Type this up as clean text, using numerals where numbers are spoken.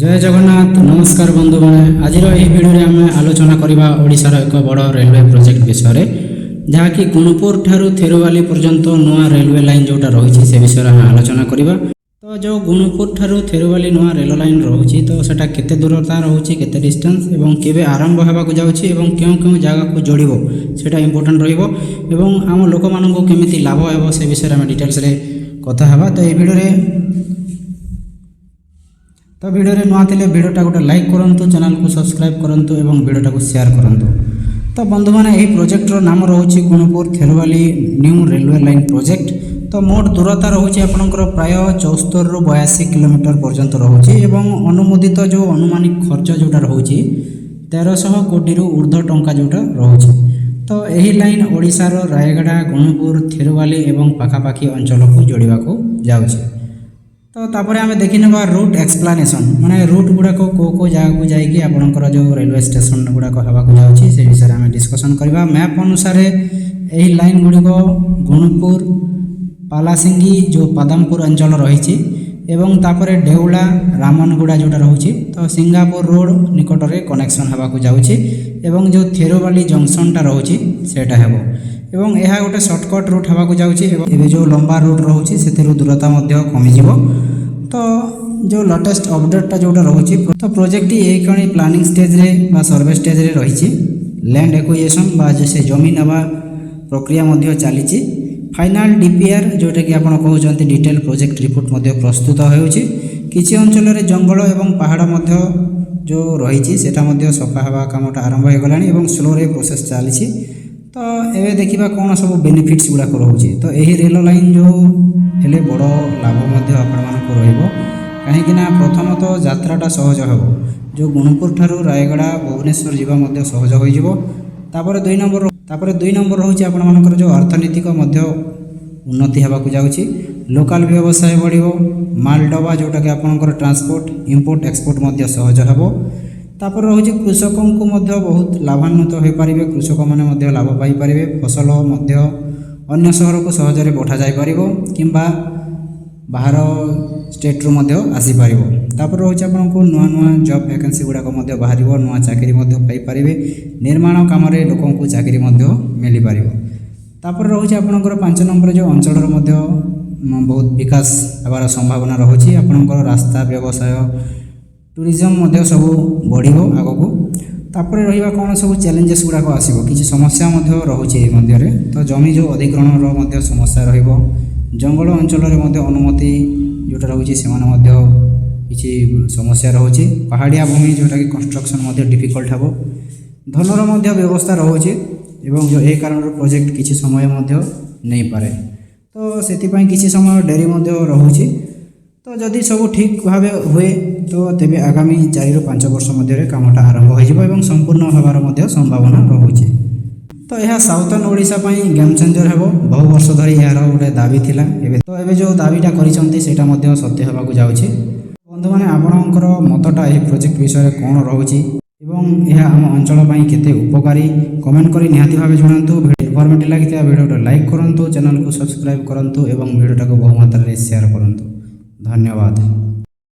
जय जगन्नाथ नमस्कार बंधु मैंने आज भिडियो आम आलोचना करवा ओडिशार एक बड़ रेलवे प्रोजेक्ट विषय जहाँकि गुणुपुर ठारू थेरुवाली पर्यंत नुआ रेलवे लाइन जोटा रही से विषय में आलोचना करवा। तो जो गुणुपुर ठारू थेरुवाली नुआ रेल लाइन रही तो सेटा केते दूरता रही केते डिस्टेंस एवं केबे आरंभ होगा जाउछि एवं क्यों क्यों जगह को जोड़िबो सेटा इंपोर्टेंट रहिबो एवं आम लोक माननको केमिति लाभ हेबो से विषय में डिटेल्स रे कथा हेबा। तो वीडियो रे नुआ थिले वीडियोटा गोटे लाइक करंतु, चैनल को सब्सक्राइब करंतु एवं वीडियोटा को शेयर करंतु। तो बंधु माने एही प्रोजेक्टर नाम रहुछि गुणुपुर थेरुवाली न्यू रेलवे लाइन प्रोजेक्ट। तो मोट दूरता रहुछि आपनकर प्राय 74 रु 82 किलोमीटर पर्यंत रहुछि एवं अनुमोदित जो अनुमानिक खर्च जोटा रहुछि 1300 कोटी रु ऊर्ध्व टंका जोटा रहुछि। तो एही लाइन ओडिशार रायगड़ा गुणुपुर थेरुवाली एवं पाखापाखी अंचल को जोड़िबा को जाउछि। तो तापर आम देखी ना रूट एक्सप्लानेशन माने रूट गुड़ाक को जगह को जाकि आपंकर जो रेलवे स्टेशन गुड़ाक हवा जाऊँगी से विषय में डिस्कसन करवा। मैप अनुसार यही लाइन गुड़िक गुणुपुर पालासिंगी जो पदमपुर अंचल रही एवं तापर देउला रामनगुड़ा जोटा रही तो सिंगापुर रोड निकट में कनेक्शन हवा जाऊँगी एवं जो थेरुवाली जंक्शनटा रही सेटा हेबो एवं यह गोटे सर्टकट रूट हवा जाऊँगी एवं जो लंबा रूट रही से दूरता कमिज। तो जो लेटेस्ट अपडेटा जोटा रही तो प्रोजेक्ट यही प्लानिंग स्टेज रे बा सर्वे स्टेज रे रही लैंड एक्विजिशन बा जैसे जमी नवा प्रक्रिया चली फाइनाल डीपीआर जोटा कि आपड़ कहते डिटेल प्रोजेक्ट रिपोर्ट प्रस्तुत होछि। किछि अंचल रे जंगल एवं पहाड़ जो रही सफा हवा कामटा आरंभ हो गलानी एवं स्लो रे प्रोसेस चली। तो एवं देखा कौन सब बेनिफिट्स गुड़ाक रोचे तो यही रेल लाइन जो हेले बड़ लाभ कहीं प्रथमतः यात्राटा सहज हे जो गुणुपुर ठारू रायगड़ा भुवनेश्वर जावा सहज हो। दुई नंबर रोचे आपर जो अर्थनीतिक उन्नति होगा जाऊँगी लोकल व्यवसाय बढ़ो माल डबा जोटा कि आपंकर ट्रांसपोर्ट इंपोर्ट एक्सपोर्ट सहज हे। तापर रोचे कृषकों को बहुत लाभान्वित हो पारे कृषक मैंने लाभ पाइपर फसल अन्य सहर को सहजरे पठा जापर कि बाहर स्टेट रू आसीपर। तापर रोचे आपको नुआ नुआ जॉब वैकेंसी गुड़ाक बाहर नुआ चाकरी पाइपर निर्माण काम लोक को चाकरी मिल पार। तापर रोचे आपंकर 5 नंबर जो अंचल बहुत विकास होवार संभावना रही आपंकर रास्ता व्यवसाय टूरिज्म सब बढ़ आग को। तापर रहा कौन सब चैलेंजेस गुड़ाक आसो कि समस्या रही मध्य तो जमी जो अधिग्रहण समस्या रंगल अंचल अनुमति जोटा रही से किसी समस्या रही पहाड़िया भूमि जोटा कि कंस्ट्रक्शन डिफिकल्ट हे धनर व्यवस्था रही एवं जो ए कारण प्रोजेक्ट किसी समय नहीं पारे तो से किसी समय डेरी रही। तो जदि सब ठीक भाव हुए तो तेबे आगामी 4 ରୁ 5 वर्ष मध्य कामटा आरंभ हो संपूर्ण होबार संभावना रही। तो यह साउथर्न ओडिशा गेम चेंजर हे बहु वर्ष धरी यार गोटे दाबी थिला तो एबे जो दाबीटा करिसंती सेटा सत्य होगा जाउछि। बंधु माने आपणकर मतटा यह प्रोजेक्ट विषय कौन रही एवं यह आम अंचल केते उपकारी कमेंट करी निहाती भाव जणांतु। इनफॉर्मेटिव लगी वीडियो लाइक करंतु, चैनल को सब्सक्राइब करंतु एवं वीडियोटा को बहु मात्रा रे शेयर करंतु। धन्यवाद।